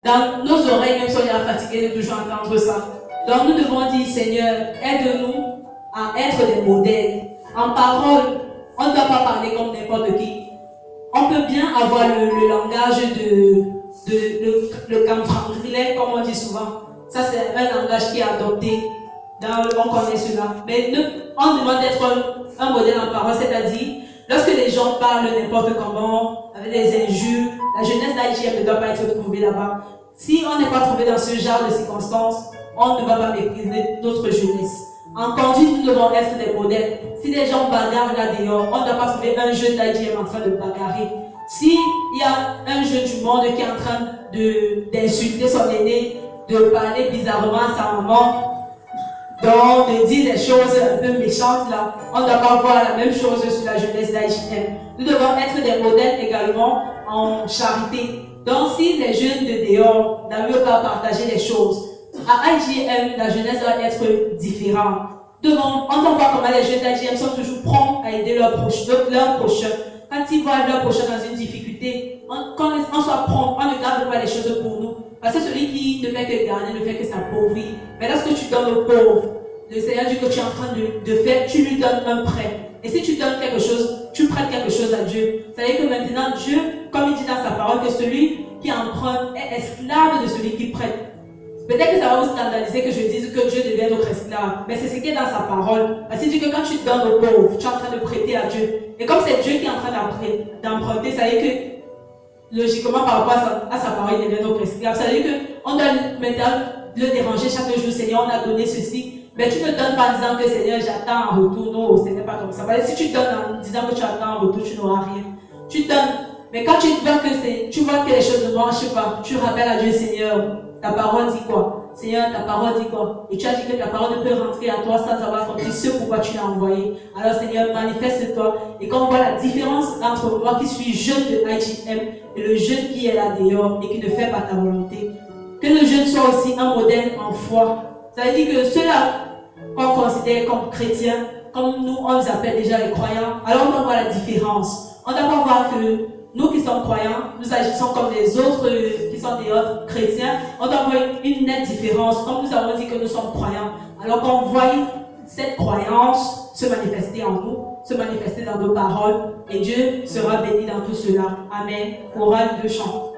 Dans nos oreilles, même si on est fatigué de toujours entendre ça. Donc nous devons dire, Seigneur, aide-nous à être des modèles. En parole, on ne doit pas parler comme n'importe qui. On peut bien avoir le langage le camfranglais, comme on dit souvent. Ça, c'est un langage qui est adopté. On connaît cela. Mais on demande d'être un modèle en parole, c'est-à-dire, lorsque les gens parlent n'importe comment, avec des injures, la jeunesse d'IGM ne doit pas être trouvée là-bas. Si on n'est pas trouvé dans ce genre de circonstances, on ne va pas mépriser notre jeunesse. En conduite, nous devons être des modèles. Si les gens bagarrent là dehors, on ne doit pas trouver un jeune d'IGM en train de bagarrer. S'il y a un jeune du monde qui est en train d'insulter son aîné, de parler bizarrement à sa maman, donc de dire des choses un peu méchantes là, on ne doit pas voir la même chose sur la jeunesse d'IGM. Nous devons être des modèles également en charité. Donc si les jeunes de dehors n'arrivent pas à partager les choses, à IGM, la jeunesse doit être différente. On ne doit pas comment les jeunes d'IGM sont toujours prompts à aider leur prochain. Quand ils voient leur prochain dans une difficulté, on soit prompt, on ne garde pas les choses pour nous. Parce que celui qui ne fait que garder ne fait que s'appauvrir. Mais lorsque tu donnes aux pauvres, le Seigneur dit que tu es en train de faire, tu lui donnes un prêt. Et si tu donnes quelque chose, tu prêtes quelque chose à Dieu. Ça veut dire que maintenant, Dieu, comme il dit dans sa parole, que celui qui emprunte est esclave de celui qui prête. Peut-être que ça va vous scandaliser que je dise que Dieu devient notre esclave. Mais c'est ce qui est dans sa parole. Parce qu'il dit que quand tu donnes aux pauvres, tu es en train de prêter à Dieu. Et comme c'est Dieu qui est en train d'emprunter, ça veut dire que logiquement par rapport à sa parole, il devient notre esclave. Ça veut dire qu'on doit maintenant le déranger chaque jour. Seigneur, on a donné ceci. Mais tu ne donnes pas en disant que Seigneur, j'attends en retour. Non, ce n'est pas comme ça. Parce que si tu donnes en disant que tu attends en retour, tu n'auras rien. Tu donnes. Mais quand tu vois que les choses ne marchent pas, tu rappelles à Dieu, Seigneur, ta parole dit quoi? Seigneur, ta parole dit quoi? Et tu as dit que ta parole ne peut rentrer à toi sans avoir compris ce pourquoi tu l'as envoyé. Alors Seigneur, manifeste-toi. Et qu'on voit la différence entre moi qui suis jeune de IGM et le jeune qui est là dehors et qui ne fait pas ta volonté. Que le jeune soit aussi un modèle en foi. Ça veut dire que ceux-là qu'on considère comme chrétiens, comme nous, on les appelle déjà les croyants, alors on doit voir la différence. On doit pas voir que nous qui sommes croyants, nous agissons comme les autres qui sont des autres chrétiens. On doit voir une nette différence. Comme nous avons dit que nous sommes croyants, alors qu'on voit cette croyance se manifester en nous, se manifester dans nos paroles, et Dieu sera béni dans tout cela. Amen. Chorale de chant.